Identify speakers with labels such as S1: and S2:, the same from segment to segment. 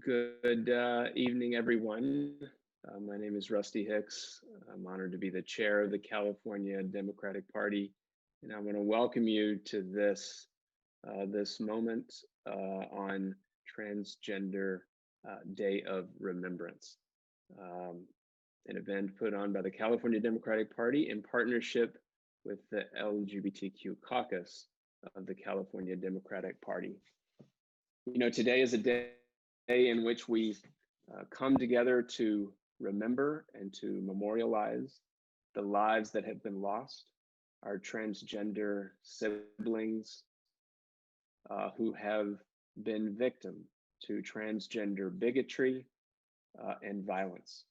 S1: Good evening, everyone. My name is Rusty Hicks. I'm honored to be the chair of the California Democratic Party, and I want to welcome you to this moment on Transgender Day of Remembrance, an event put on by the California Democratic Party in partnership with the LGBTQ Caucus of the California Democratic Party. You know, today is a day in which we come together to remember and to memorialize the lives that have been lost, our transgender siblings who have been victim to transgender bigotry and violence.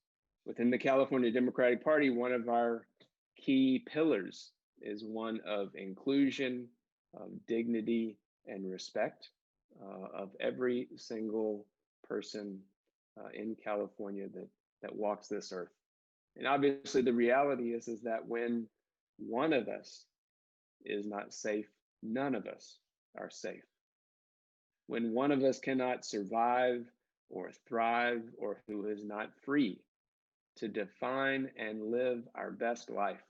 S1: Within the California Democratic Party, one of our key pillars is one of inclusion, of dignity, and respect of every single person in California that walks this earth. And obviously the reality is that when one of us is not safe, none of us are safe. When one of us cannot survive or thrive, or who is not free to define and live our best life,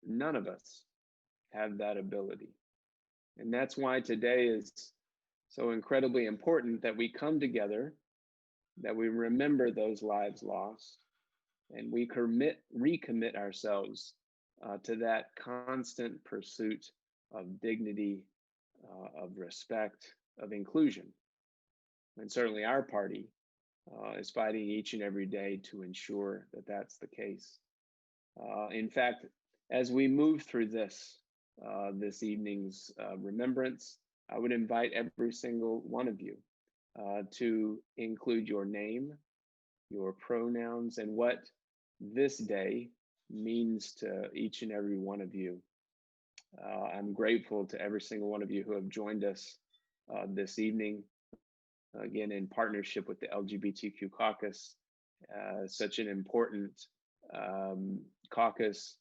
S1: none of us have that ability. And that's why today is so incredibly important, that we come together, that we remember those lives lost, and we recommit ourselves to that constant pursuit of dignity, of respect, of inclusion. And certainly our party is fighting each and every day to ensure that that's the case. In fact, as we move through this evening's remembrance, I would invite every single one of you to include your name, your pronouns, and what this day means to each and every one of you. I'm grateful to every single one of you who have joined us this evening, again, in partnership with the LGBTQ Caucus, such an important caucus,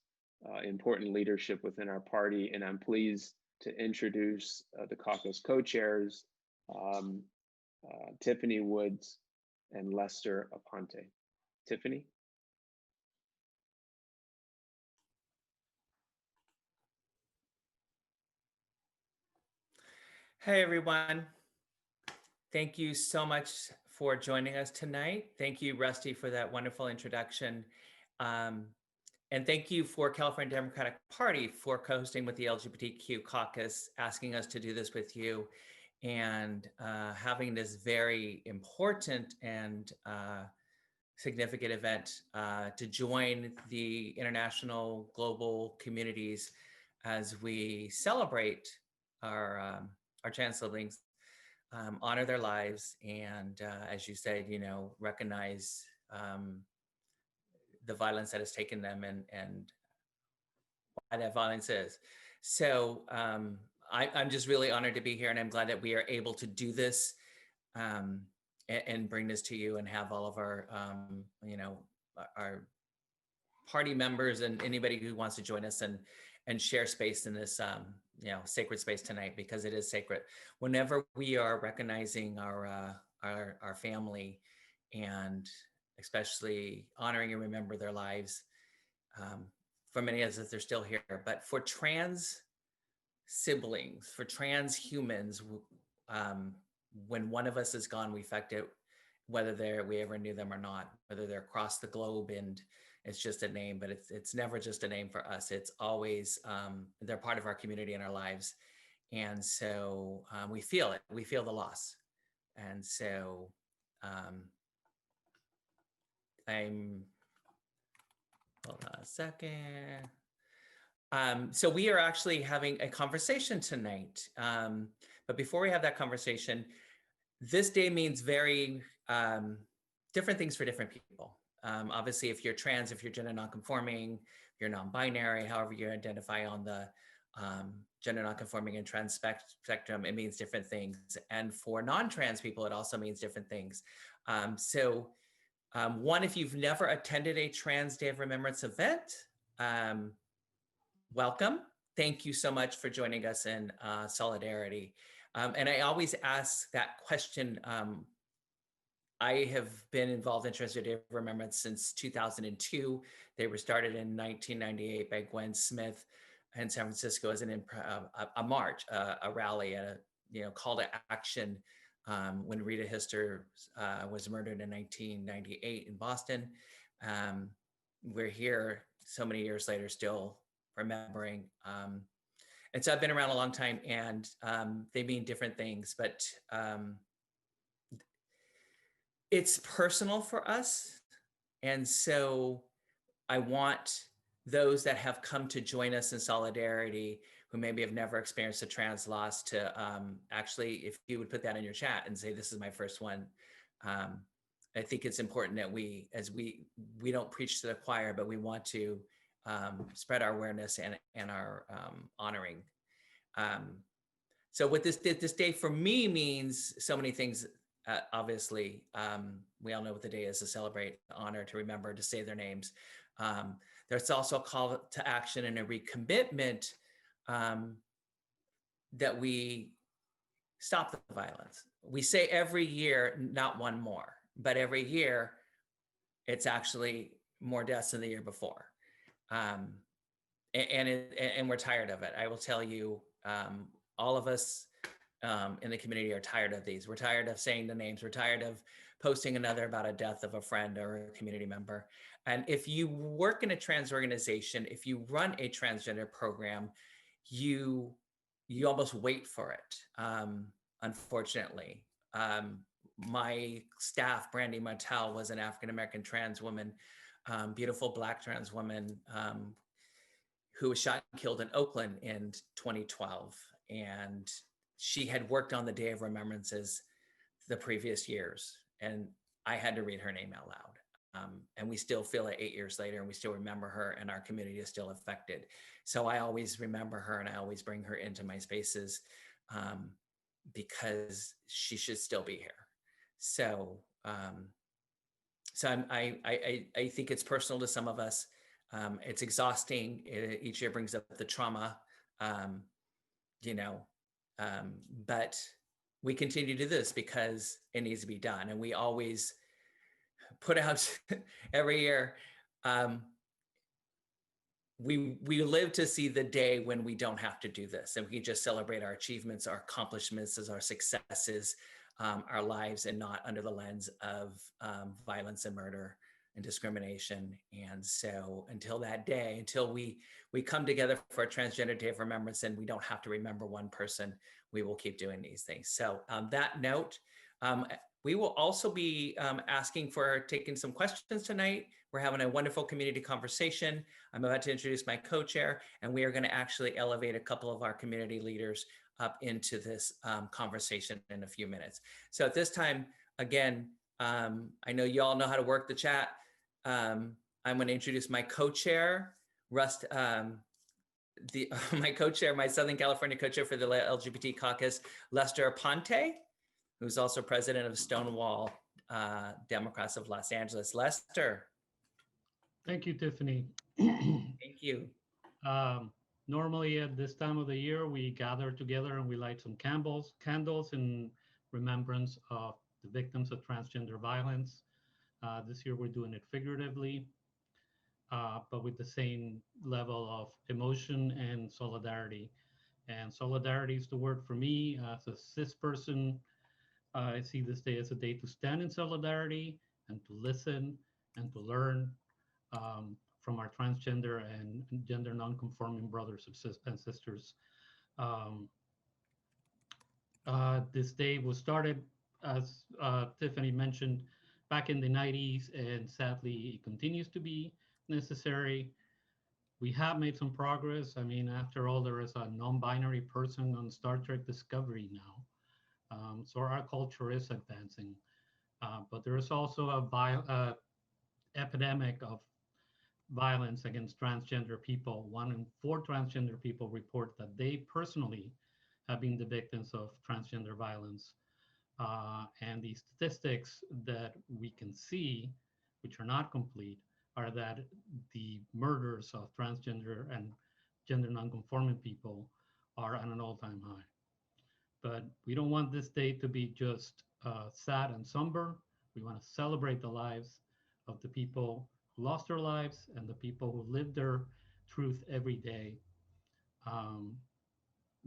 S1: important leadership within our party, and I'm pleased to introduce the caucus co-chairs, Tiffany Woods and Lester Aponte. Tiffany?
S2: Hey, everyone. Thank you so much for joining us tonight. Thank you, Rusty, for that wonderful introduction. And thank you for California Democratic Party for co-hosting with the LGBTQ Caucus, asking us to do this with you, and having this very important and significant event to join the international global communities as we celebrate our trans siblings, honor their lives, and as you said, you know, recognize the violence that has taken them and why that violence is. So I'm just really honored to be here, and I'm glad that we are able to do this and bring this to you and have all of our, you know, our party members and anybody who wants to join us and share space in this, you know, sacred space tonight, because it is sacred. Whenever we are recognizing our family, and especially honoring and remember their lives, for many of us, they're still here, but for trans siblings, for trans humans, when one of us is gone, we affect it, whether we ever knew them or not, whether they're across the globe and it's just a name, but it's never just a name for us. It's always, they're part of our community and our lives. And so we feel it, we feel the loss. And so hold on a second. So we are actually having a conversation tonight. But before we have that conversation, this day means very different things for different people. Obviously, if you're trans, if you're gender non-conforming, if you're non-binary, however you identify on the gender non-conforming and trans spectrum, it means different things. And for non-trans people, it also means different things. One, if you've never attended a Trans Day of Remembrance event, welcome. Thank you so much for joining us in solidarity. And I always ask that question. I have been involved in Transgender Day of Remembrance since 2002. They were started in 1998 by Gwen Smith in San Francisco as a march, a rally, call to action when Rita Hister was murdered in 1998 in Boston. We're here so many years later still remembering. And so I've been around a long time, and they mean different things, but it's personal for us. And so I want those that have come to join us in solidarity, who maybe have never experienced a trans loss, to actually, if you would put that in your chat and say, this is my first one. I think it's important that we don't preach to the choir, but we want to spread our awareness and our honoring. So what this day for me means so many things. Obviously, we all know what the day is: to celebrate, to honor, to remember, to say their names. There's also a call to action and a recommitment that we stop the violence. We say every year, not one more, but every year, it's actually more deaths than the year before. And we're tired of it. I will tell you, all of us in the community are tired of these. We're tired of saying the names. We're tired of posting another about a death of a friend or a community member. And if you work in a trans organization, if you run a transgender program, you almost wait for it. Unfortunately, my staff, Brandy Martel, was an African-American trans woman, beautiful Black trans woman, who was shot and killed in Oakland in 2012. And she had worked on the Day of Remembrances the previous years, and I had to read her name out loud. And we still feel it 8 years later, and we still remember her, and our community is still affected. So I always remember her, and I always bring her into my spaces because she should still be here. So, I think it's personal to some of us. It's exhausting. Each year brings up the trauma, but we continue to do this because it needs to be done. And we always put out every year, we live to see the day when we don't have to do this, and we can just celebrate our achievements, our accomplishments, as our successes, our lives, and not under the lens of violence and murder and discrimination. And so until that day, until we come together for a Transgender Day of Remembrance, and we don't have to remember one person, we will keep doing these things. So on that note, we will also be taking some questions tonight. We're having a wonderful community conversation. I'm about to introduce my co-chair, and we are going to actually elevate a couple of our community leaders up into this conversation in a few minutes. So at this time, again, I know you all know how to work the chat. I'm going to introduce my co-chair, my co-chair, my Southern California co-chair for the LGBT Caucus, Lester Aponte, who's also president of Stonewall Democrats of Los Angeles. Lester.
S3: Thank you, Tiffany.
S2: Thank you.
S3: Normally at this time of the year, we gather together and we light some candles in remembrance of the victims of transgender violence. This year we're doing it figuratively, but with the same level of emotion and solidarity. And solidarity is the word for me. As a cis person, I see this day as a day to stand in solidarity and to listen and to learn from our transgender and gender non-conforming brothers and sisters. This day was started, as Tiffany mentioned, back in the 90s, and sadly, it continues to be necessary. We have made some progress. I mean, after all, there is a non-binary person on Star Trek Discovery now. So our culture is advancing. But there is also a epidemic of violence against transgender people. 1 in 4 transgender people report that they personally have been the victims of transgender violence. And the statistics that we can see, which are not complete, are that the murders of transgender and gender nonconforming people are at an all-time high. But we don't want this day to be just sad and somber. We want to celebrate the lives of the people who lost their lives and the people who live their truth every day. Um,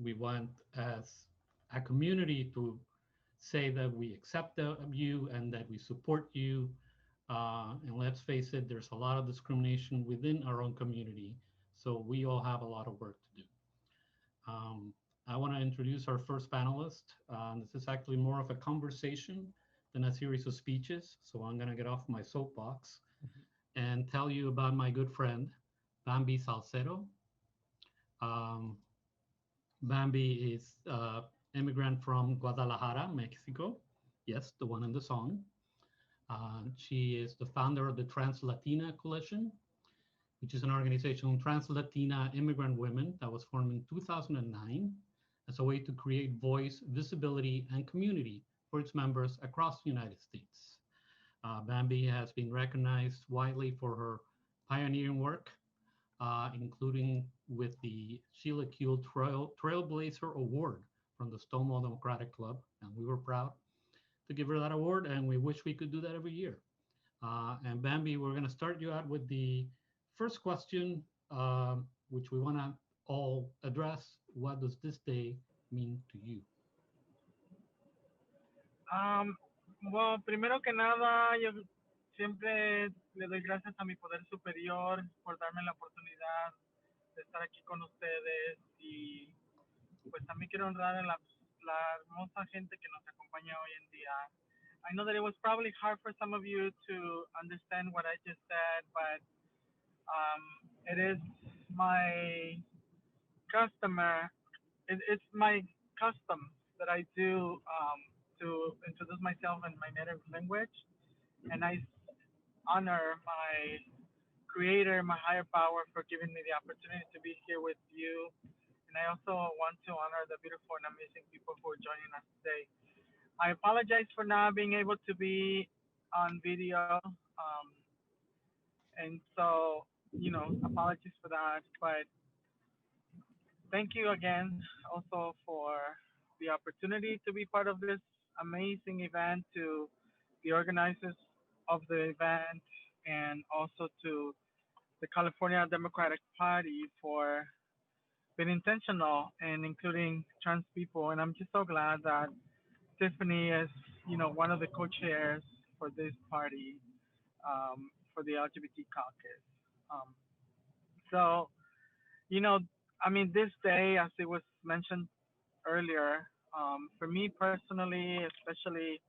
S3: we want, as a community, to say that we accept you and that we support you. And let's face it, there's a lot of discrimination within our own community. So we all have a lot of work to do. Um, I want to introduce our first panelist. This is actually more of a conversation than a series of speeches. So I'm going to get off my soapbox and tell you about my good friend, Bambi Salcedo. Um, Bambi is immigrant from Guadalajara, Mexico. Yes, the one in the song. She is the founder of the Trans Latina Coalition, which is an organization of trans Latina immigrant women that was formed in 2009 as a way to create voice, visibility, and community for its members across the United States. Bambi has been recognized widely for her pioneering work, including with the Sheila Kuehl Trailblazer Award from the Stonewall Democratic Club. And we were proud to give her that award, and we wish we could do that every year. And Bambi, we're going to start you out with the first question, which we want to all address. What does this day mean to you?
S4: Bueno, primero que nada, yo siempre le doy gracias a mi poder superior por darme la oportunidad de estar aquí con ustedes y pues también quiero honrar a la hermosa gente que nos acompaña hoy en día. I know that it was probably hard for some of you to understand what I just said, but it is my it's my custom that I do to introduce myself in my native language, and I honor my creator, my higher power for giving me the opportunity to be here with you. And I also want to honor the beautiful and amazing people who are joining us today. I apologize for not being able to be on video. And so, apologies for that. But thank you again also for the opportunity to be part of this amazing event, to the organizers of the event, and also to the California Democratic Party for being intentional and including trans people. And I'm just so glad that Tiffany is, one of the co-chairs for this party, for the LGBT caucus. So, this day, as it was mentioned earlier, for me personally, especially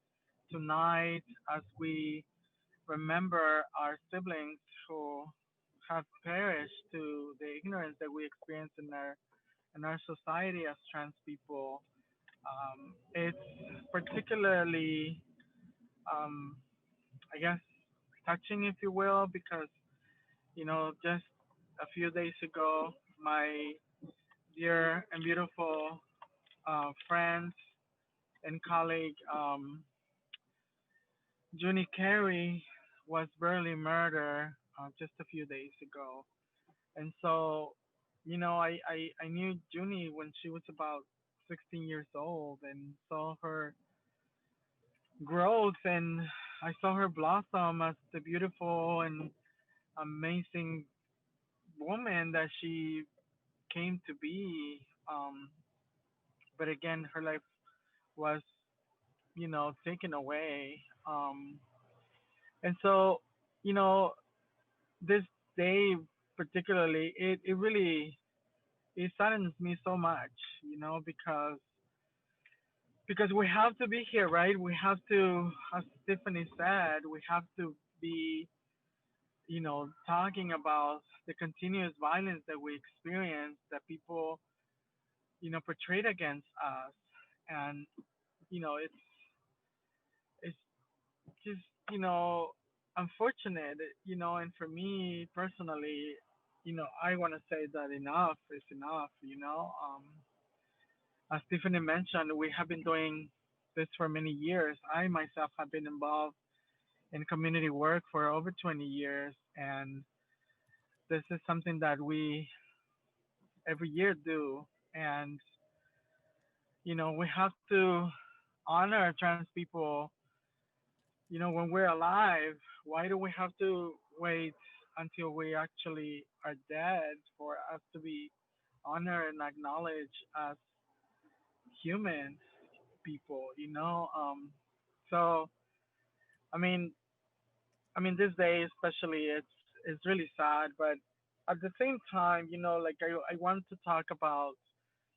S4: tonight, as we remember our siblings who have perished to the ignorance that we experience in our society as trans people, it's particularly, I guess, touching, if you will, because just a few days ago, my dear and beautiful friend and colleague, Junie Carey, was brutally murdered just a few days ago. And so, I knew Junie when she was about 16 years old and saw her growth, and I saw her blossom as the beautiful and amazing woman that she came to be. But again, her life was, taken away. And so, this day particularly, it really, it saddens me so much, because we have to be here, right? We have to, as Tiffany said, we have to be, talking about the continuous violence that we experience, that people, portrayed against us. And, it's just, unfortunate, and for me personally, I want to say that enough is enough, As Tiffany mentioned, we have been doing this for many years. I myself have been involved in community work for over 20 years, and this is something that we every year do. And, we have to honor trans people, when we're alive. Why do we have to wait until we actually are dead for us to be honored and acknowledged as human people, So, I mean, this day especially, it's really sad, but at the same time, like I want to talk about,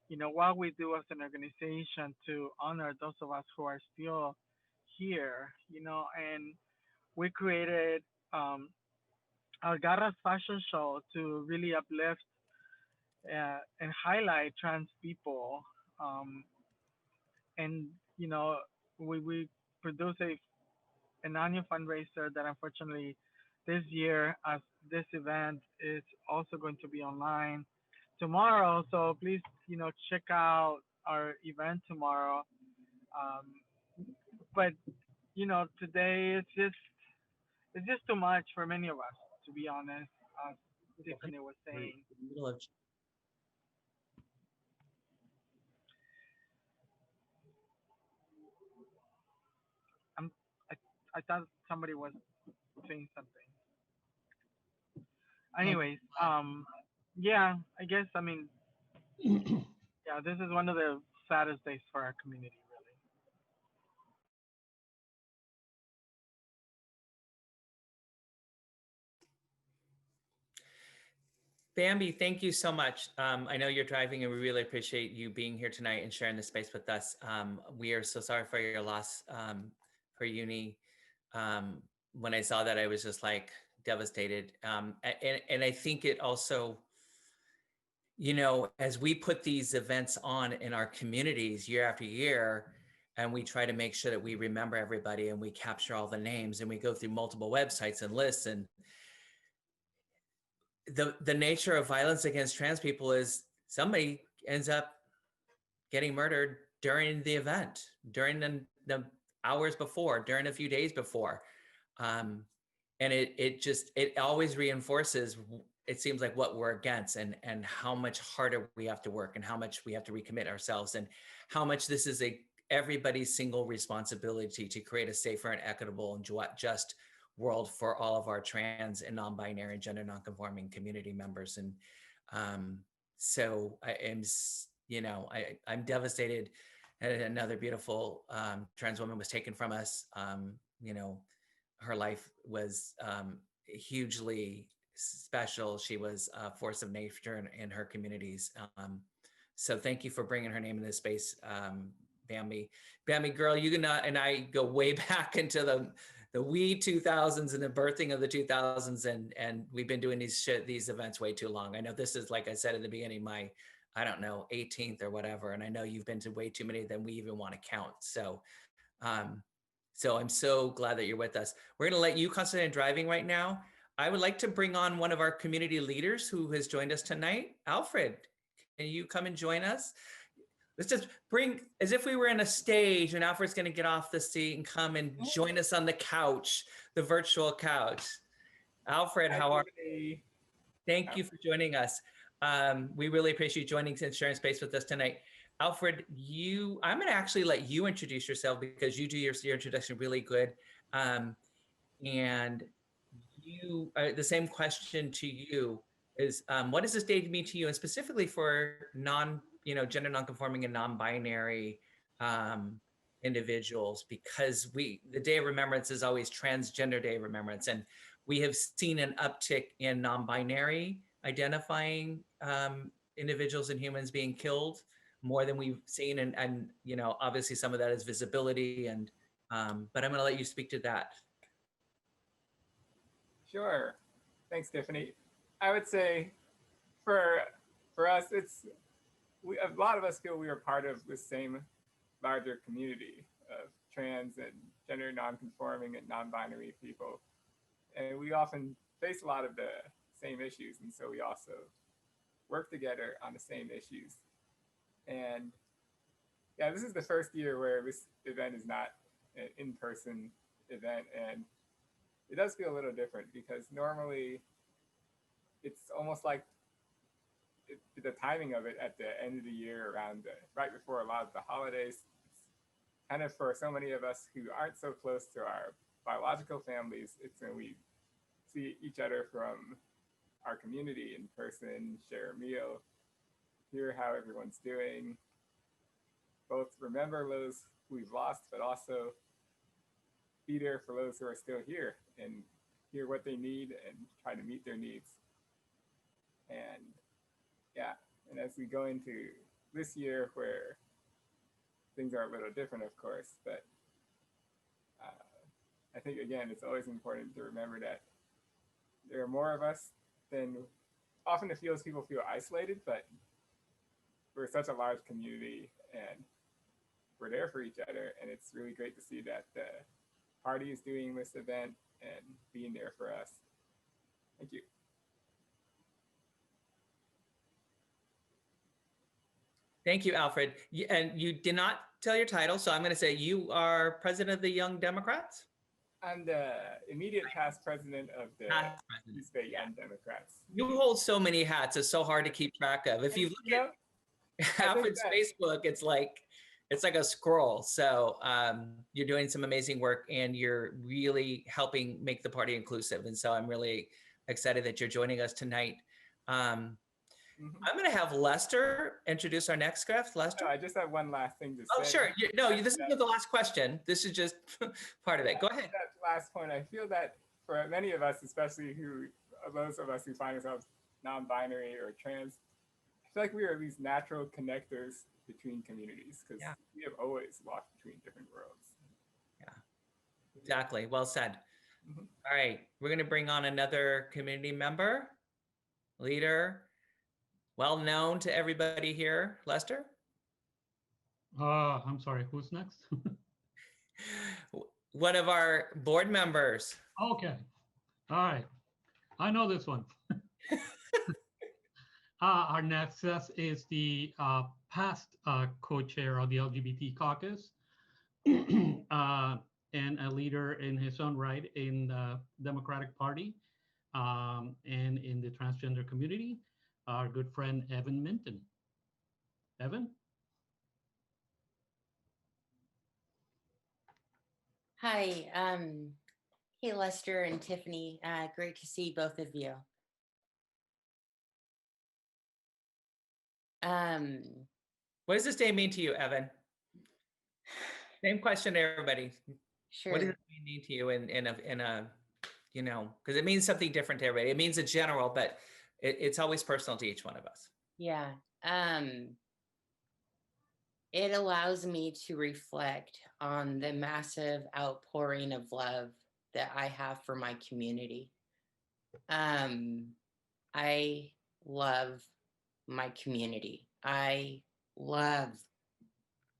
S4: what we do as an organization to honor those of us who are still here, and we created our Garra's fashion show to really uplift and highlight trans people. Um, and, we produce an annual fundraiser that unfortunately this year, as this event is also going to be online tomorrow. So please, check out our event tomorrow. But today it's just too much for many of us, to be honest. As Tiffany was saying, I'm I, I thought somebody was saying something. Anyways, yeah, I guess yeah, this is one of the saddest days for our community, really.
S2: Bambi, thank you so much. I know you're driving and we really appreciate you being here tonight and sharing the space with us. We are so sorry for your loss for Uni. When I saw that, I was just like devastated. And I think it also, as we put these events on in our communities year after year, and we try to make sure that we remember everybody and we capture all the names and we go through multiple websites and lists, and the nature of violence against trans people is somebody ends up getting murdered during the event, during the hours before, during a few days before. And it always reinforces, it seems like, what we're against, and how much harder we have to work and how much we have to recommit ourselves, and how much this is everybody's single responsibility to create a safer and equitable and just world for all of our trans and non-binary and gender non-conforming community members. And so I am, I'm devastated. Another beautiful trans woman was taken from us. Her life was hugely special. She was a force of nature in her communities. So thank you for bringing her name in this space, Bambi. Bambi girl, you and I go way back into the wee 2000s and the birthing of the 2000s, and we've been doing these events way too long. I know this is, like I said at the beginning, my, I don't know, 18th or whatever, and I know you've been to way too many than we even want to count. So so I'm so glad that you're with us. We're going to let you concentrate on driving right now. I would like to bring on one of our community leaders who has joined us tonight. Alfred, can you come and join us? Let's just bring, as if we were in a stage, and Alfred's going to get off the seat and come and join us on the couch, the virtual couch. Alfred, how are you? Thank you for joining us. We really appreciate you joining and sharing space with us tonight. Alfred, I'm going to actually let you introduce yourself because you do your introduction really good. And the same question to you is, what does this day mean to you, and specifically for gender nonconforming and non-binary individuals? Because the Day of Remembrance is always Transgender Day of Remembrance, and we have seen an uptick in non-binary identifying individuals and humans being killed more than we've seen, and obviously some of that is visibility, and but I'm going to let you speak to that.
S5: Sure. Thanks, Tiffany. I would say for us, a lot of us feel we are part of the same larger community of trans and gender nonconforming and non-binary people. And we often face a lot of the same issues. And so we also work together on the same issues. And yeah, this is the first year where this event is not an in-person event. And it does feel a little different because normally it's almost like the timing of it at the end of the year, around right before a lot of the holidays, it's kind of for so many of us who aren't so close to our biological families. It's when we see each other from our community in person, share a meal, hear how everyone's doing, both remember those we've lost, but also be there for those who are still here and hear what they need and try to meet their needs. And yeah, and as we go into this year where things are a little different, of course, but I think, again, it's always important to remember that there are more of us than, often it feels people feel isolated, but we're such a large community and we're there for each other. And it's really great to see that the party is doing this event and being there for us. Thank you.
S2: Thank you, Alfred. And you did not tell your title, so I'm going to say you are president of the Young Democrats?
S5: I'm the immediate past president of the East Bay Young Democrats.
S2: You hold so many hats, it's so hard to keep track of. If you look at Alfred's Facebook, it's like a scroll. So you're doing some amazing work and you're really helping make the party inclusive. And so I'm really excited that you're joining us tonight. I'm going to have Lester introduce our next guest. Lester?
S5: I just have one last thing to say.
S2: Oh, sure. This isn't the last question. This is just part of it. Go ahead.
S5: That last point, I feel that for many of us, especially those of us who find ourselves non-binary or trans, I feel like we are these natural connectors between communities because we have always walked between different worlds.
S2: Yeah, exactly. Well said. All right. We're going to bring on another community member, leader, well known to everybody here. Lester?
S3: I'm sorry, who's next?
S2: One of our board members.
S3: Okay. All right. I know this one. Our next guest is the past co-chair of the LGBT Caucus and a leader in his own right in the Democratic Party and in the transgender community, our good friend, Evan Minton. Evan?
S6: Hi, hey Lester and Tiffany, great to see both of you.
S2: What does this day mean to you, Evan? Same question to everybody.
S6: Sure.
S2: What does it mean to you in a because it means something different to everybody. It means a general, but it's always personal to each one of us.
S6: Yeah. It allows me to reflect on the massive outpouring of love that I have for my community. I love my community. I love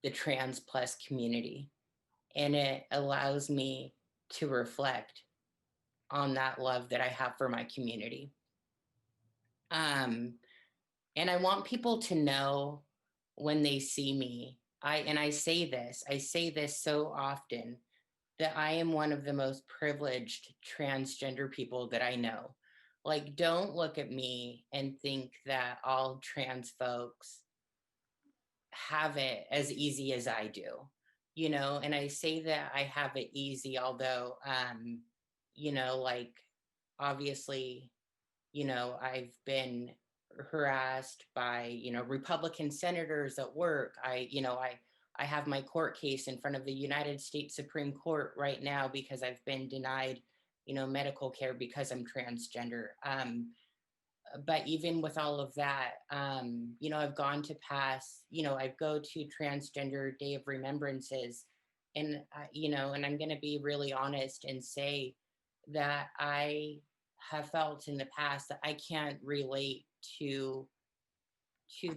S6: the trans plus community, and it allows me to reflect on that love that I have for my community. And I want people to know when they see me, I say this so often, that I am one of the most privileged transgender people that I know. Like, don't look at me and think that all trans folks have it as easy as I do, and I say that I have it easy, although, like, obviously, I've been harassed by, Republican senators at work. I have my court case in front of the United States Supreme Court right now because I've been denied, medical care because I'm transgender. But even with all of that, I've gone to I go to Transgender Day of Remembrances, and, and I'm going to be really honest and say that I have felt in the past that I can't relate to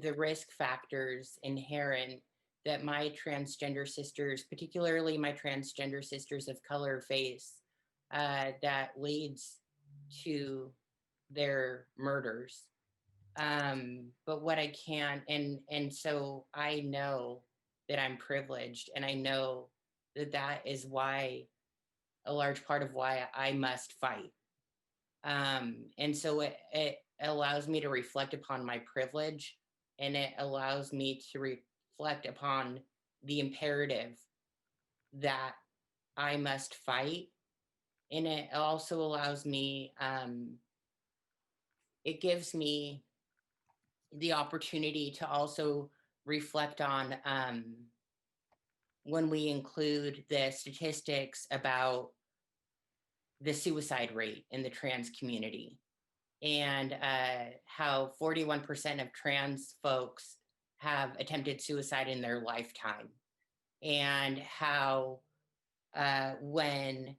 S6: the risk factors inherent that my transgender sisters, particularly my transgender sisters of color, face that leads to their murders. But what I can, and so I know that I'm privileged, and I know that is why, a large part of why I must fight. And so allows me to reflect upon my privilege, and it allows me to reflect upon the imperative that I must fight. And it also allows me, it gives me the opportunity to also reflect on when we include the statistics about the suicide rate in the trans community, and how 41% of trans folks have attempted suicide in their lifetime, and how when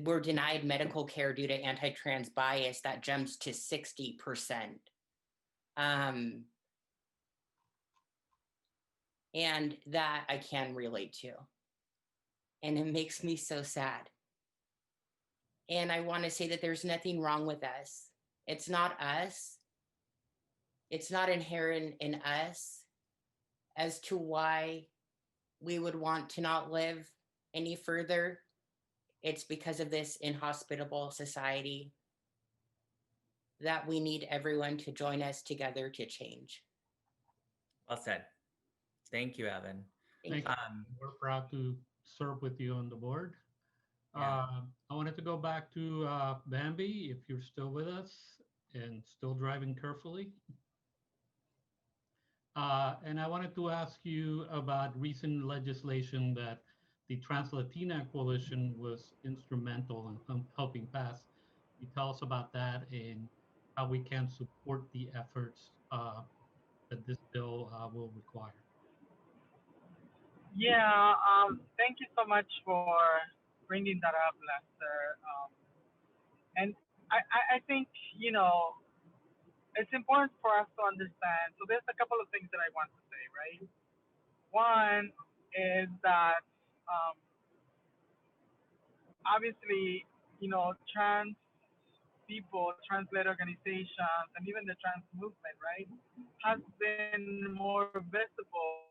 S6: we're denied medical care due to anti-trans bias, that jumps to 60%. And that I can relate to. And it makes me so sad. And I want to say that there's nothing wrong with us. It's not us. It's not inherent in us as to why we would want to not live any further. It's because of this inhospitable society that we need everyone to join us together to change.
S2: Well said. Thank you, Evan.
S3: Thank you. We're proud to serve with you on the board.
S2: Yeah.
S3: I wanted to go back to Bambi, if you're still with us and still driving carefully. And I wanted to ask you about recent legislation that the Trans Latina Coalition was instrumental in helping pass. You tell us about that and how we can support the efforts that this bill will require.
S4: Yeah, thank you so much for bringing that up, Lester. And I think, you know, it's important for us to understand. So there's a couple of things that I want to say, right? One is that obviously, you know, trans people, trans-led organizations, and even the trans movement, right, has been more visible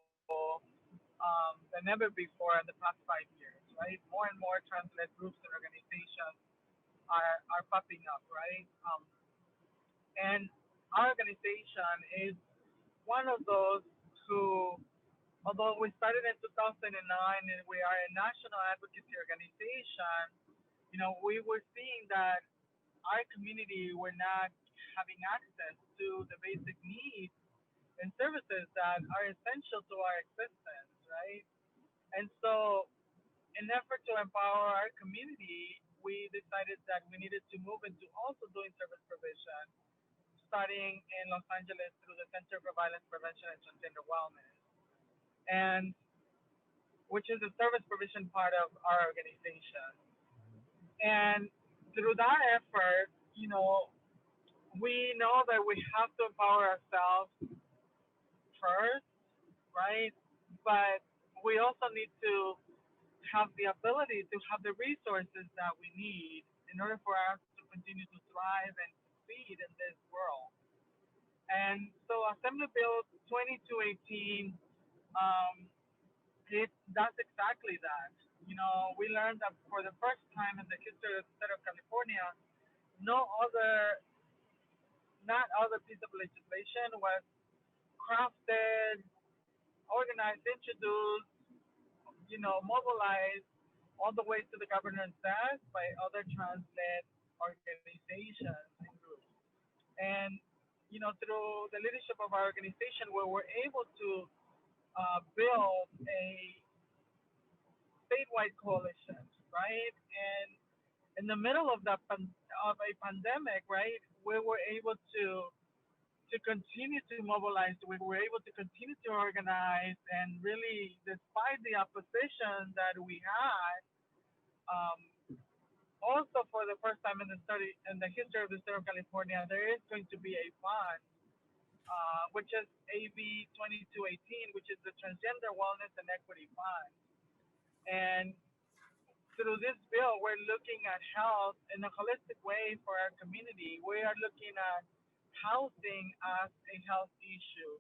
S4: than ever before in the past 5 years, right? More and more trans-led groups and organizations are popping up, right? And our organization is one of those who, although we started in 2009 and we are a national advocacy organization, you know, we were seeing that our community were not having access to the basic needs and services that are essential to our existence, right? And so, in an effort to empower our community, we decided that we needed to move into also doing service provision, starting in Los Angeles through the Center for Violence Prevention and Transgender Wellness, and which is the service provision part of our organization. And through that effort, you know, we know that we have to empower ourselves first, right? But we also need to have the ability to have the resources that we need in order for us to continue to thrive and succeed in this world. And so Assembly Bill 2218, it does exactly that. You know, we learned that for the first time in the history of the state of California, not other piece of legislation was crafted, organized, introduced, you know, mobilized all the way to the governor's desk by other trans-led organizations and groups. And, you know, through the leadership of our organization, where we're able to build a statewide coalition, right? And in the middle of a pandemic, right, we were able to continue to mobilize. We were able to continue to organize, and really, despite the opposition that we had, also for the first time in the history of the state of California, there is going to be a fund, which is AB 2218, which is the Transgender Wellness and Equity Fund. And through this bill, we're looking at health in a holistic way for our community. We are looking at housing as a health issue.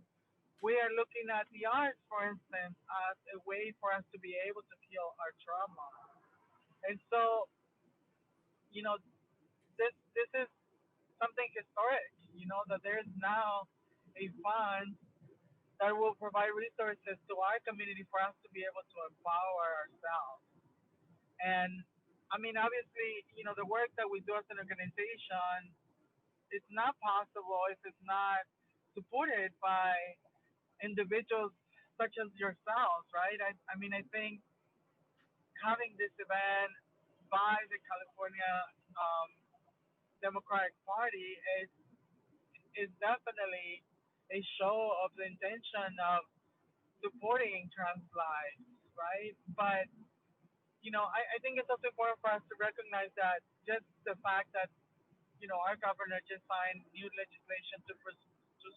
S4: We are looking at the arts, for instance, as a way for us to be able to heal our trauma. And so, you know, this is something historic, you know, that there's now a fund that will provide resources to our community for us to be able to empower ourselves. And I mean, obviously, you know, the work that we do as an organization is not possible if it's not supported by individuals such as yourselves, right? I mean, I think having this event by the California um, Democratic Party is definitely a show of the intention of supporting trans lives, right? But you know, I think it's also important for us to recognize that just the fact that you know our governor just signed new legislation to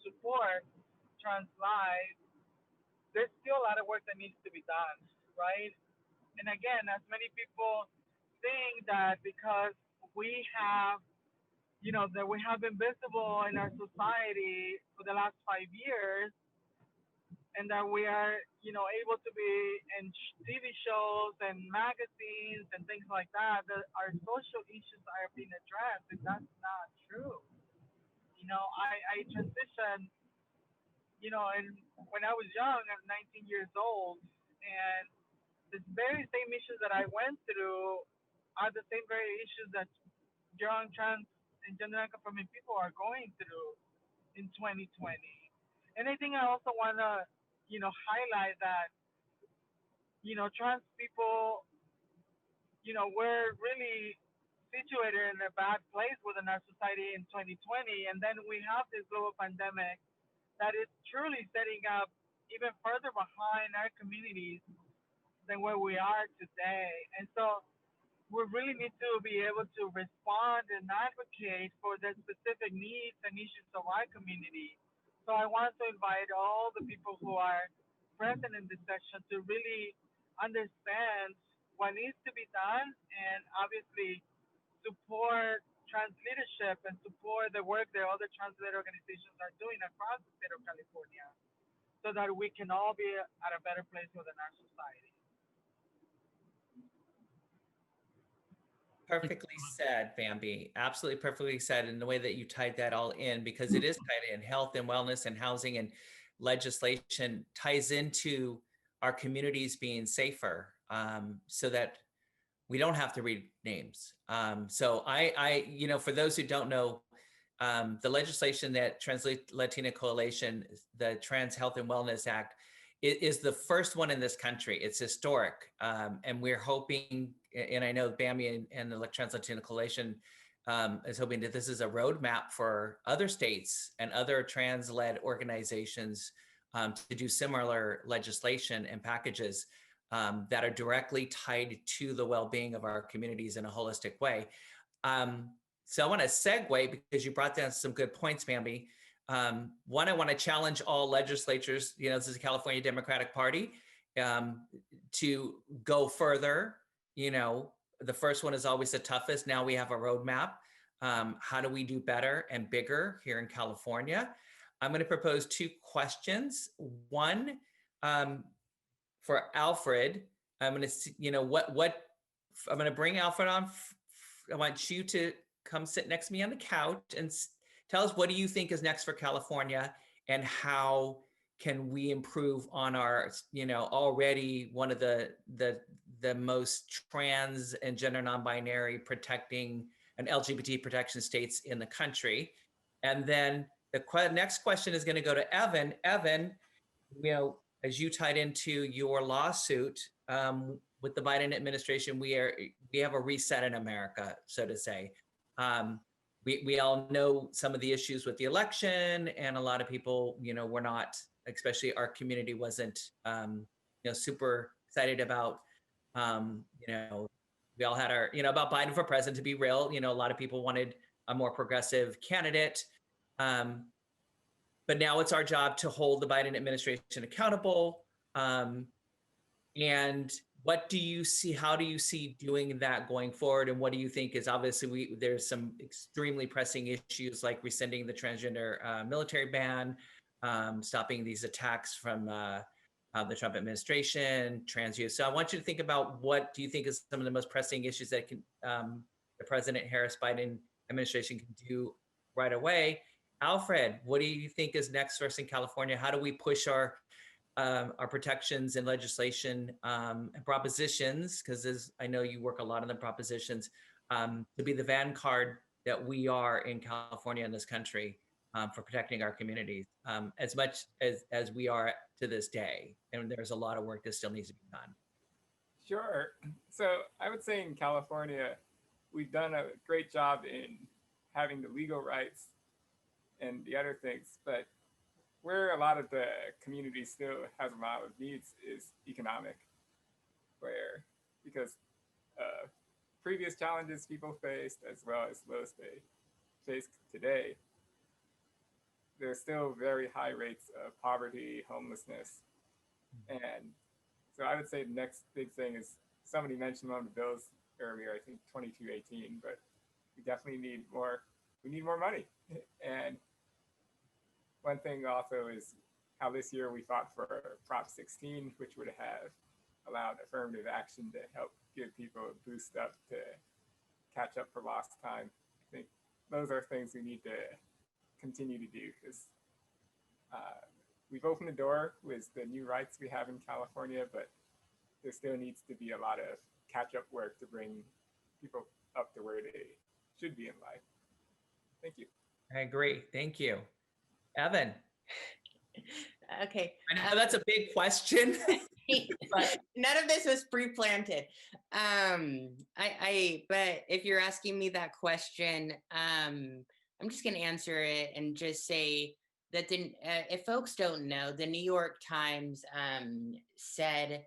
S4: support trans lives, there's still a lot of work that needs to be done, right? And again, as many people think that because we have, you know, that we have been visible in our society for the last 5 years, and that we are, you know, able to be in TV shows and magazines and things like that, that our social issues are being addressed, and that's not true. You know, I transitioned, you know, and when I was young, I'm 19 years old, and the very same issues that I went through are the same very issues that young trans and gender nonconforming people are going through in 2020. And I think I also want to, you know, highlight that, you know, trans people, you know, we're really situated in a bad place within our society in 2020. And then we have this global pandemic that is truly setting up even further behind our communities than where we are today. And so we really need to be able to respond and advocate for the specific needs and issues of our community. So I want to invite all the people who are present in this session to really understand what needs to be done and obviously support trans leadership and support the work that other trans-led organizations are doing across the state of California so that we can all be at a better place within our society.
S2: Perfectly said, Bambi. Absolutely perfectly said. And the way that you tied that all in, because it is tied in, health and wellness and housing and legislation ties into our communities being safer, so that we don't have to read names. So you know, for those who don't know, the legislation that Trans Latina Coalition, the Trans Health and Wellness Act, is the first one in this country. It's historic. And we're hoping, and I know Bambi and the Trans Latina Coalition is hoping that this is a roadmap for other states and other trans-led organizations to do similar legislation and packages that are directly tied to the well-being of our communities in a holistic way. So I want to segue, because you brought down some good points, Bambi. One, I want to challenge all legislatures, you know, this is the California Democratic Party, to go further. You know, the first one is always the toughest. Now we have a roadmap. How do we do better and bigger here in California? I'm going to propose two questions. One, for Alfred, I'm going to, you know, I'm going to bring Alfred on. I want you to come sit next to me on the couch and tell us, what do you think is next for California, and how can we improve on our, you know, already one of the most trans and gender non-binary protecting and LGBT protection states in the country. And then the next question is going to go to Evan. Evan, you know, as you tied into your lawsuit with the Biden administration, we have a reset in America, so to say. We all know some of the issues with the election, and a lot of people, you know, were not, especially our community wasn't, you know, super excited about, you know, we all had our, you know, about Biden for president. To be real, you know, a lot of people wanted a more progressive candidate. But now it's our job to hold the Biden administration accountable. And what do you see, how do you see doing that going forward? And what do you think is, obviously there's some extremely pressing issues like rescinding the transgender military ban, stopping these attacks from the Trump administration, trans youth. So I want you to think about, what do you think is some of the most pressing issues that can, the President Harris Biden administration can do right away. Alfred, what do you think is next for us in California? How do we push our protections and legislation and propositions, because as I know you work a lot on the propositions, to be the vanguard that we are in California in this country for protecting our communities as much as we are to this day. And there's a lot of work that still needs to be done.
S5: Sure. So I would say in California, we've done a great job in having the legal rights and the other things, but where a lot of the community still has a lot of needs is economic, where because previous challenges people faced as well as those they face today, there's still very high rates of poverty, homelessness. And so I would say the next big thing is, somebody mentioned one of the bills earlier, I think 2218, but we definitely need more, we need more money. And one thing also is how this year we fought for Prop 16, which would have allowed affirmative action to help give people a boost up to catch up for lost time. I think those are things we need to continue to do, because we've opened the door with the new rights we have in California, but there still needs to be a lot of catch-up work to bring people up to where they should be in life. Thank you.
S2: I agree. Thank you. Evan.
S6: Okay.
S2: I know that's a big question.
S6: None of this was pre-planted. But if you're asking me that question, I'm just going to answer it and just say that if folks don't know, the New York Times said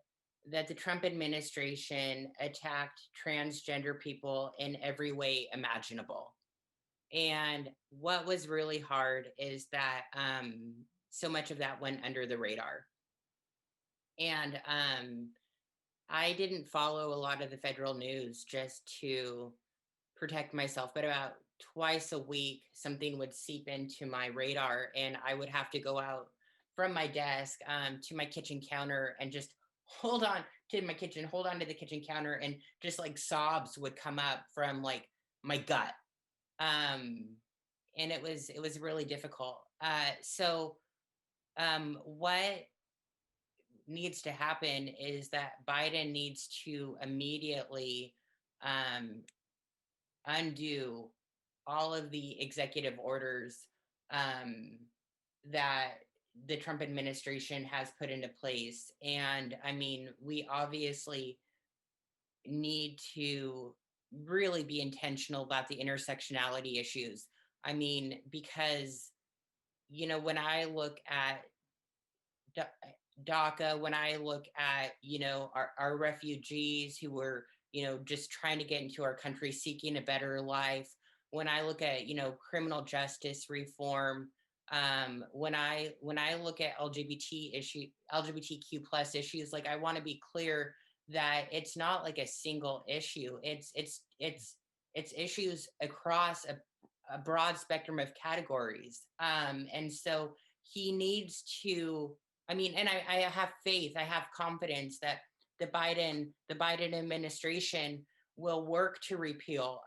S6: that the Trump administration attacked transgender people in every way imaginable. And what was really hard is that so much of that went under the radar. And I didn't follow a lot of the federal news just to protect myself, but about twice a week, something would seep into my radar and I would have to go out from my desk to my kitchen counter and just hold on to the kitchen counter, and just like sobs would come up from like my gut. And it was really difficult. So what needs to happen is that Biden needs to immediately undo all of the executive orders that the Trump administration has put into place. And I mean, we obviously need to really be intentional about the intersectionality issues. I mean, because, you know, when I look at DACA, when I look at, you know, our refugees who were, you know, just trying to get into our country, seeking a better life, when I look at, you know, criminal justice reform, when I look at LGBTQ plus issues, like I want to be clear that it's not like a single issue. It's issues across a broad spectrum of categories. And so he needs to, I mean, and I have faith, I have confidence that the Biden administration will work to repeal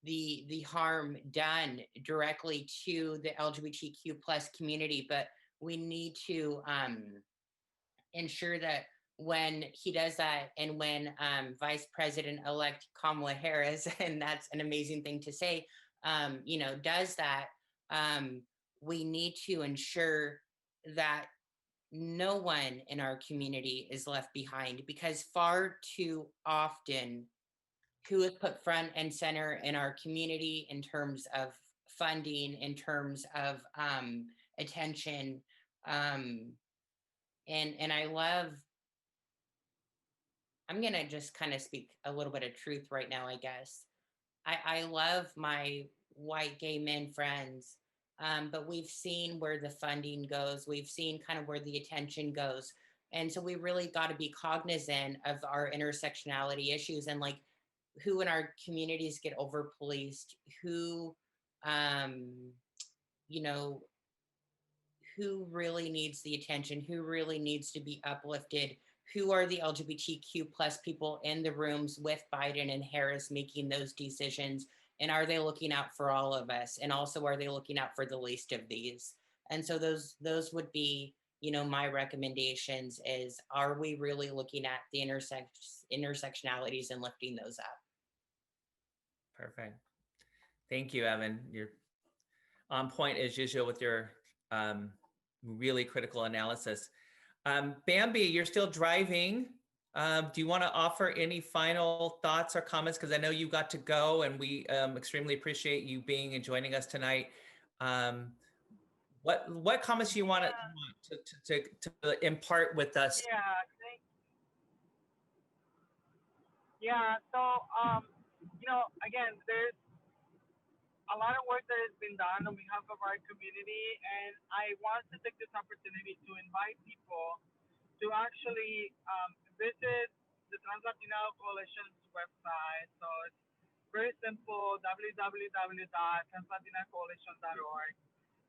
S6: the harm done directly to the LGBTQ plus community. But we need to ensure that when he does that, and when Vice President-elect Kamala Harris, and that's an amazing thing to say, you know, does that, we need to ensure that no one in our community is left behind, because far too often, who is put front and center in our community in terms of funding, in terms of attention, and I love, I'm gonna just kind of speak a little bit of truth right now, I guess. I love my white gay men friends, but we've seen where the funding goes. We've seen kind of where the attention goes. And so we really got to be cognizant of our intersectionality issues, and like who in our communities get over policed, who, you know, who really needs the attention, who really needs to be uplifted, who are the LGBTQ plus people in the rooms with Biden and Harris making those decisions, And are they looking out for all of us? And also, are they looking out for the least of these? And so those would be, you know, my recommendations is, are we really looking at the intersectionalities and lifting those up?
S2: Perfect. Thank you, Evan. You're on point as usual with your really critical analysis. Bambi, you're still driving. Do you want to offer any final thoughts or comments? Because I know you got to go, and we extremely appreciate you being and joining us tonight. What comments you want to impart with us?
S4: So, you know, again, there's a lot of work that has been done on behalf of our community, and I want to take this opportunity to invite people to actually visit the Trans-Latina Coalition's website. So it's very simple, www.translatincoalition.org.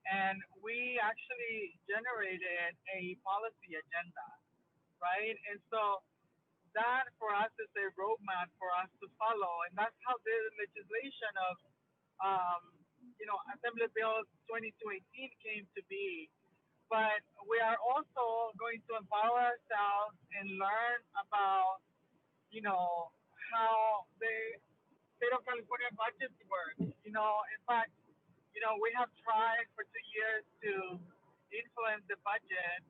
S4: And we actually generated a policy agenda, right? And so that for us is a roadmap for us to follow. And that's how the legislation of, you know, Assembly Bill 2218 came to be. But we are also going to empower ourselves and learn about, you know, how the state of California budgets work. You know, in fact, you know, we have tried for 2 years to influence the budget.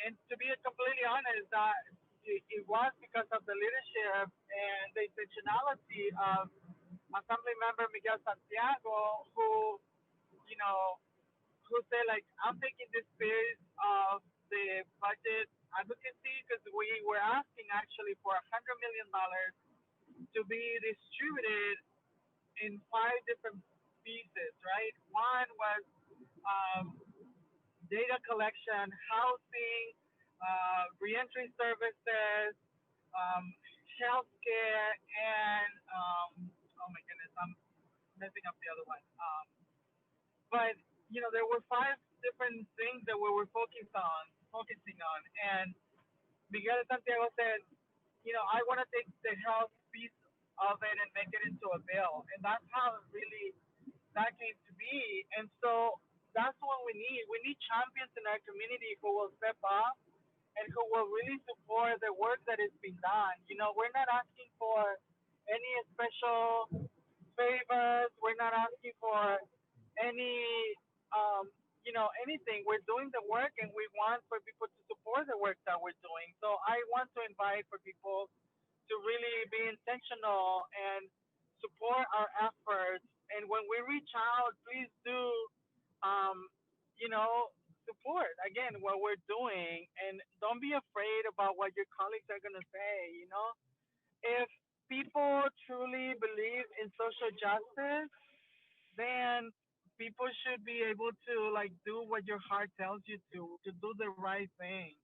S4: And to be completely honest, that it was because of the leadership and the intentionality of Assembly Member Miguel Santiago, who, you know, who said, like, I'm taking this space of the budget advocacy, because we were asking actually for $100 million to be distributed in 5 different pieces, right? One was data collection, housing, reentry services, healthcare, and oh my goodness, I'm messing up the other one. But you know, there were 5 different things that we were focusing on, and Miguel Santiago said, you know, I want to take the health piece of it and make it into a bill, and that's how really that came to be. And so that's what we need. We need champions in our community who will step up and who will really support the work that is being done. You know, we're not asking for any special favors. We're not asking for any, you know, anything. We're doing the work, and we want for people to support the work that we're doing. So I want to invite for people to really be intentional and support our efforts. And when we reach out, please do, you know, support again what we're doing, and don't be afraid about what your colleagues are going to say. You know, if people truly believe in social justice, then people should be able to, like, do what your heart tells you to do the right thing.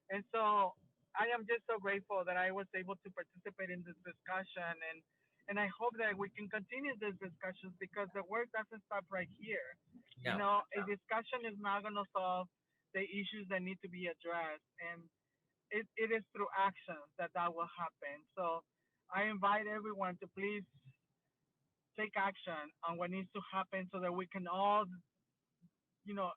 S4: And so I am just so grateful that I was able to participate in this discussion, and I hope that we can continue these discussions, because the work doesn't stop right here.
S2: No.
S4: You know, a discussion is not going to solve the issues that need to be addressed, and it is through actions that will happen. So I invite everyone to please take action on what needs to happen, so that we can all, you know,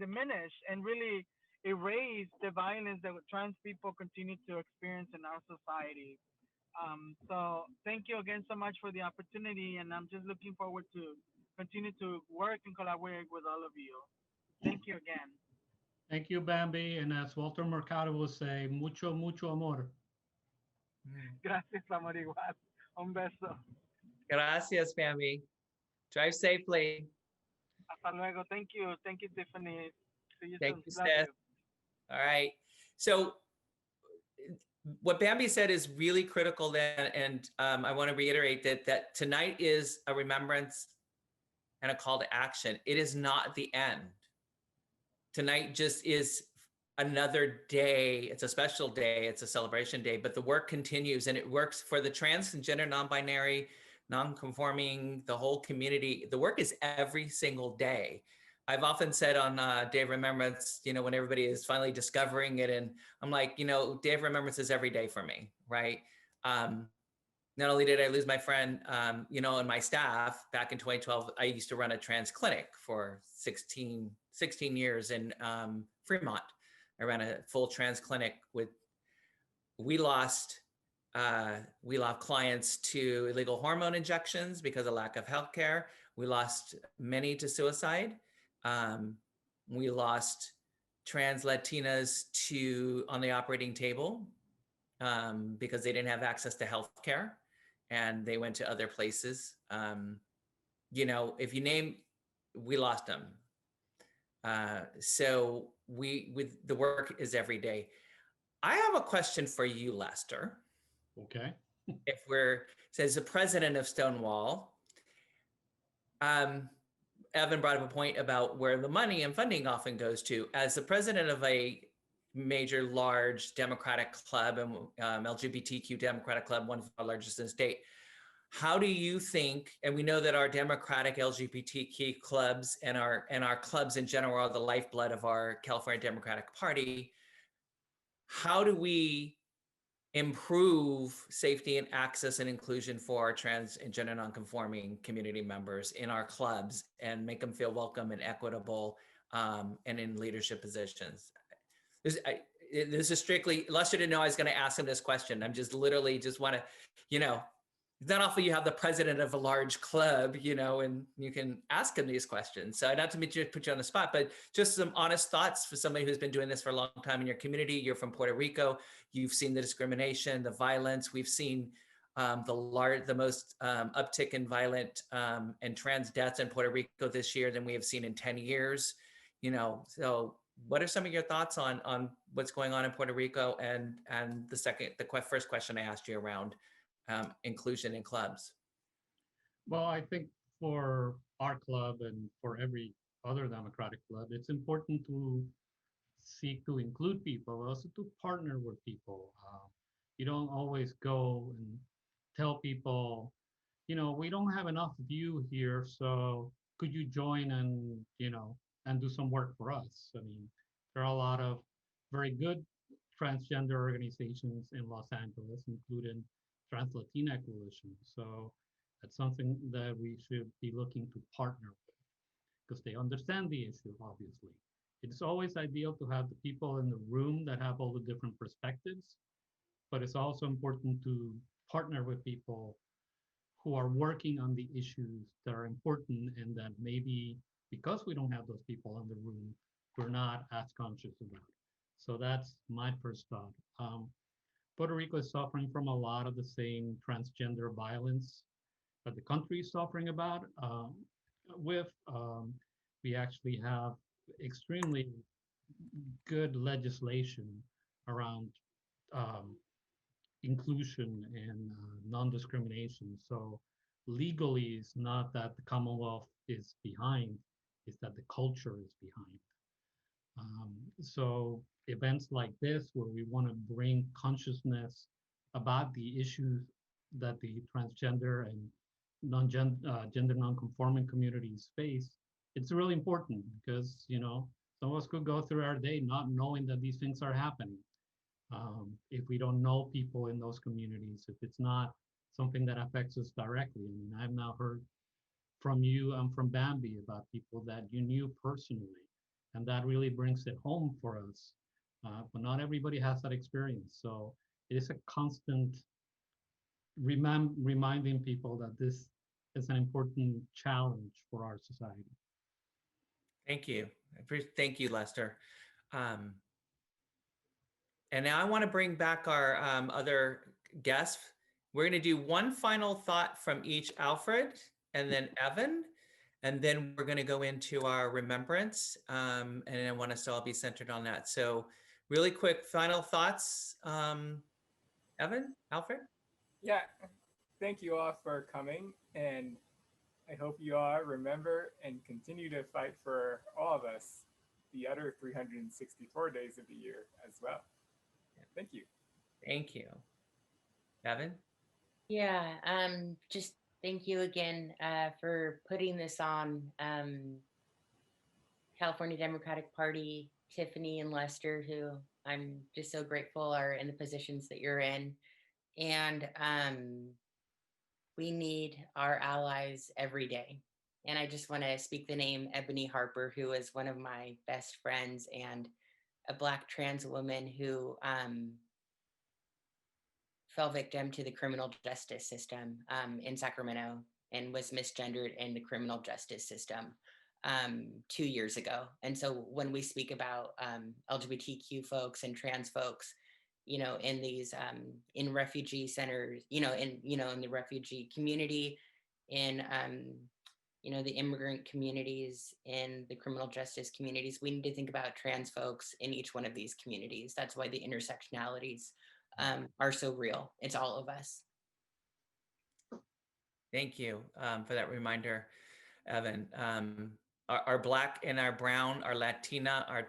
S4: diminish and really erase the violence that trans people continue to experience in our society. So thank you again so much for the opportunity, and I'm just looking forward to continue to work and collaborate with all of you. Thank you again.
S3: Thank you, Bambi. And as Walter Mercado will say, mucho, mucho amor.
S4: Gracias, amor igual. Un beso.
S2: Gracias, Bambi. Drive safely.
S4: Hasta luego. Thank you. Thank you, Tiffany. See you
S2: Thank
S4: soon.
S2: you,
S4: Love
S2: Steph. All right. So what Bambi said is really critical then, and I want to reiterate that tonight is a remembrance and a call to action. It is not the end. Tonight just is another day. It's a special day. It's a celebration day, but the work continues, and it works for the trans and gender non-binary, non-conforming, the whole community. The work is every single day. I've often said on Day of Remembrance, you know, when everybody is finally discovering it, and I'm like, you know, Day of Remembrance is every day for me, right? not only did I lose my friend, you know, and my staff back in 2012, I used to run a trans clinic for 16 years in Fremont. I ran a full trans clinic with, we lost clients to illegal hormone injections because of lack of health care. We lost many to suicide. We lost trans Latinas on the operating table because they didn't have access to health care and they went to other places. You know, if you name, we lost them. So the work is every day. I have a question for you, Lester.
S3: Okay.
S2: If as the president of Stonewall, Evan brought up a point about where the money and funding often goes to. As the president of a major, large Democratic club, and LGBTQ Democratic Club, one of our largest in the state, how do you think, and we know that our Democratic LGBTQ clubs and our clubs in general are the lifeblood of our California Democratic Party, how do we improve safety and access and inclusion for our trans and gender nonconforming community members in our clubs and make them feel welcome and equitable and in leadership positions? This is strictly, Lester didn't know I was going to ask him this question. I'm just literally just want to, you know, it's not often you have the president of a large club, you know, and you can ask him these questions. So not to put you on the spot, but just some honest thoughts for somebody who's been doing this for a long time in your community. You're from Puerto Rico. You've seen the discrimination, the violence. We've seen the most uptick in violent and trans deaths in Puerto Rico this year than we have seen in 10 years. You know, so what are some of your thoughts on what's going on in Puerto Rico and the first question I asked you around inclusion in clubs?
S3: Well, I think for our club and for every other Democratic club, it's important to seek to include people, also to partner with people. You don't always go and tell people, you know, we don't have enough of you here, so could you join and, you know, and do some work for us? I mean, there are a lot of very good transgender organizations in Los Angeles, including Trans Latina Coalition. So that's something that we should be looking to partner with because they understand the issue, obviously. It's always ideal to have the people in the room that have all the different perspectives, but it's also important to partner with people who are working on the issues that are important and that maybe because we don't have those people in the room, we're not as conscious about it. So that's my first thought. Puerto Rico is suffering from a lot of the same transgender violence that the country is suffering about. We actually have extremely good legislation around inclusion and non-discrimination. So legally, it's not that the Commonwealth is behind, it's that the culture is behind. So events like this, where we want to bring consciousness about the issues that the transgender and gender non-conforming communities face, it's really important because, you know, some of us could go through our day not knowing that these things are happening. If we don't know people in those communities, if it's not something that affects us directly. I mean, I've now heard from you and from Bambi about people that you knew personally, and that really brings it home for us. But not everybody has that experience. So it is a constant reminding people that this is an important challenge for our society.
S2: Thank you. Thank you, Lester. And now I want to bring back our other guests. We're going to do one final thought from each, Alfred, and then Evan, and then we're going to go into our remembrance, and I want us to all be centered on that. So really quick final thoughts, Evan, Alfred?
S5: Yeah, thank you all for coming, and I hope you all remember and continue to fight for all of us the other 364 days of the year as well. Thank you.
S2: Thank you. Evan?
S6: Yeah, just thank you again for putting this on. California Democratic Party, Tiffany and Lester, who I'm just so grateful are in the positions that you're in. And We need our allies every day. And I just want to speak the name Ebony Harper, who is one of my best friends and a Black trans woman who fell victim to the criminal justice system in Sacramento and was misgendered in the criminal justice system 2 years ago. And so when we speak about LGBTQ folks and trans folks, you know, in these in refugee centers, in the refugee community, in the immigrant communities, in the criminal justice communities, we need to think about trans folks in each one of these communities. That's why the intersectionalities are so real. It's all of us.
S2: Thank you for that reminder, Evan. Our Black and our brown, our Latina, our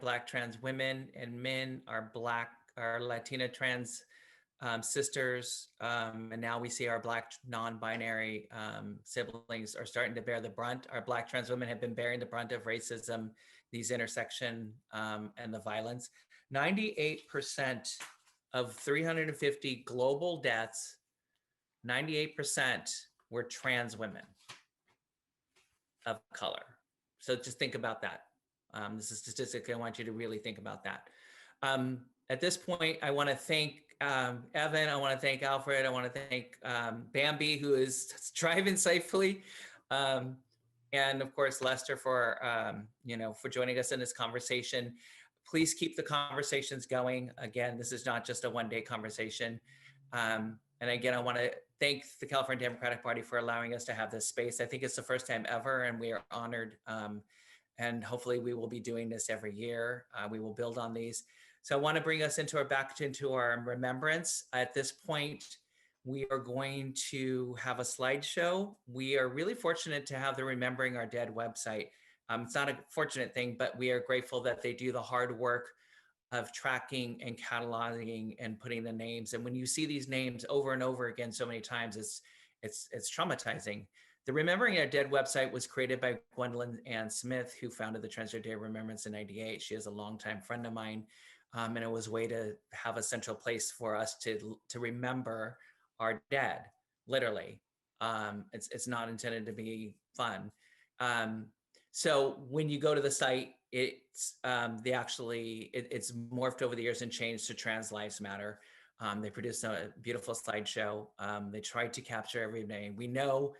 S2: Black trans women and men, our Latina trans sisters, and now we see our Black non-binary siblings are starting to bear the brunt. Our Black trans women have been bearing the brunt of racism, these intersection and the violence. 98% of 350 global deaths, 98% were trans women of color. So just think about that. This is statistic. I want you to really think about that. At this point, I want to thank Evan. I want to thank Alfred. I want to thank Bambi, who is driving safely. And of course, Lester for joining us in this conversation. Please keep the conversations going. Again, this is not just a one-day conversation. And again, I want to thank the California Democratic Party for allowing us to have this space. I think it's the first time ever, and we are honored. And hopefully we will be doing this every year. We will build on these. So I want to bring us back into our remembrance. At this point, we are going to have a slideshow. We are really fortunate to have the Remembering Our Dead website. It's not a fortunate thing, but we are grateful that they do the hard work of tracking and cataloging and putting the names. And when you see these names over and over again so many times, it's traumatizing. The Remembering Our Dead website was created by Gwendolyn Ann Smith, who founded the Transgender Day of Remembrance in '98. She is a longtime friend of mine. And it was a way to have a central place for us to remember our dead, literally. It's not intended to be fun. So when you go to the site, it's morphed over the years and changed to Trans Lives Matter. They produced a beautiful slideshow. They tried to capture every name. We know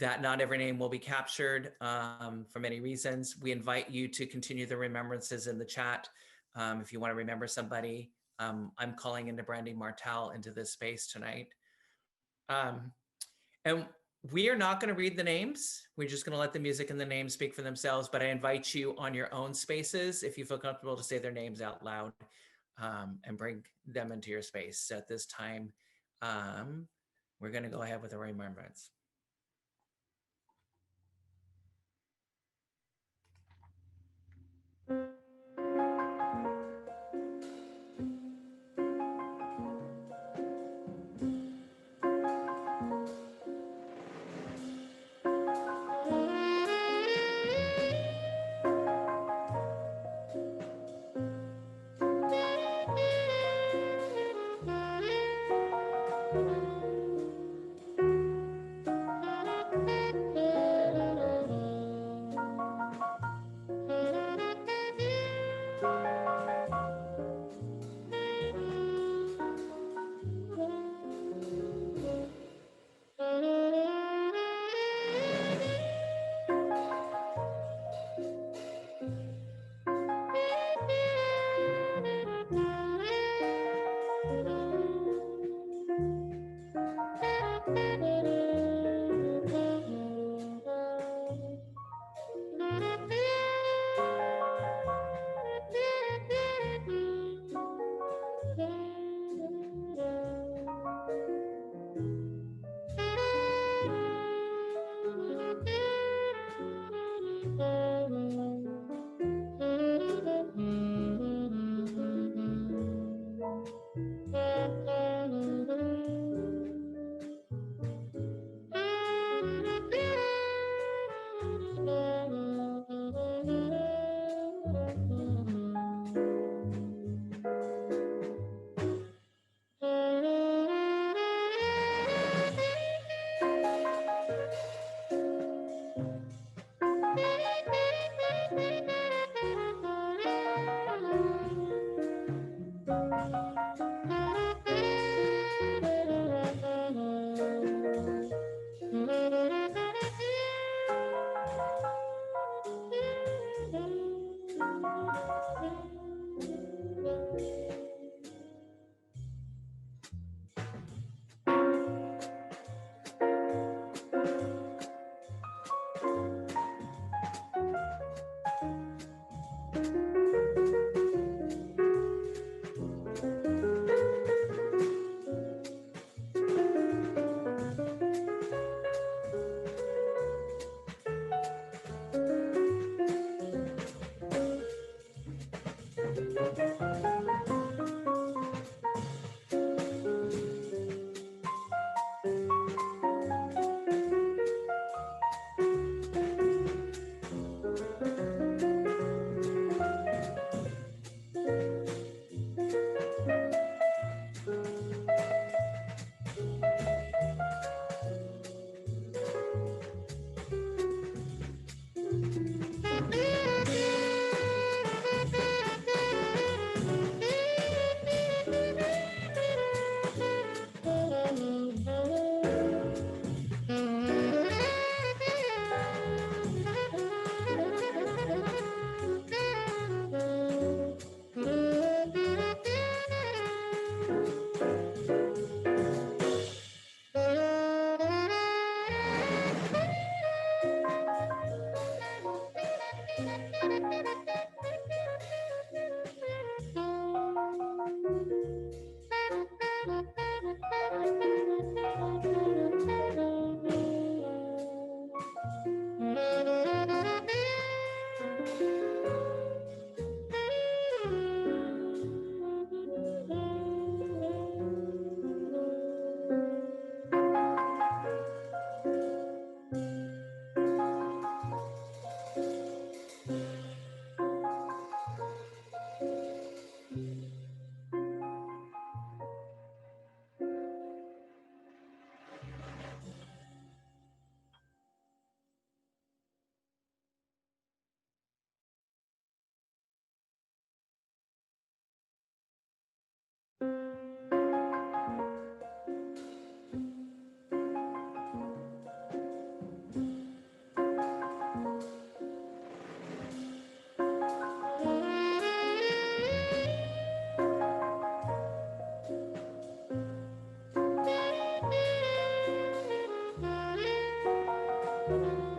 S2: that not every name will be captured for many reasons. We invite you to continue the remembrances in the chat. If you want to remember somebody, I'm calling into Brandy Martel into this space tonight. And we are not going to read the names. We're just going to let the music and the names speak for themselves. But I invite you on your own spaces, if you feel comfortable, to say their names out loud and bring them into your space. So at this time, we're going to go ahead with a remembrance. you.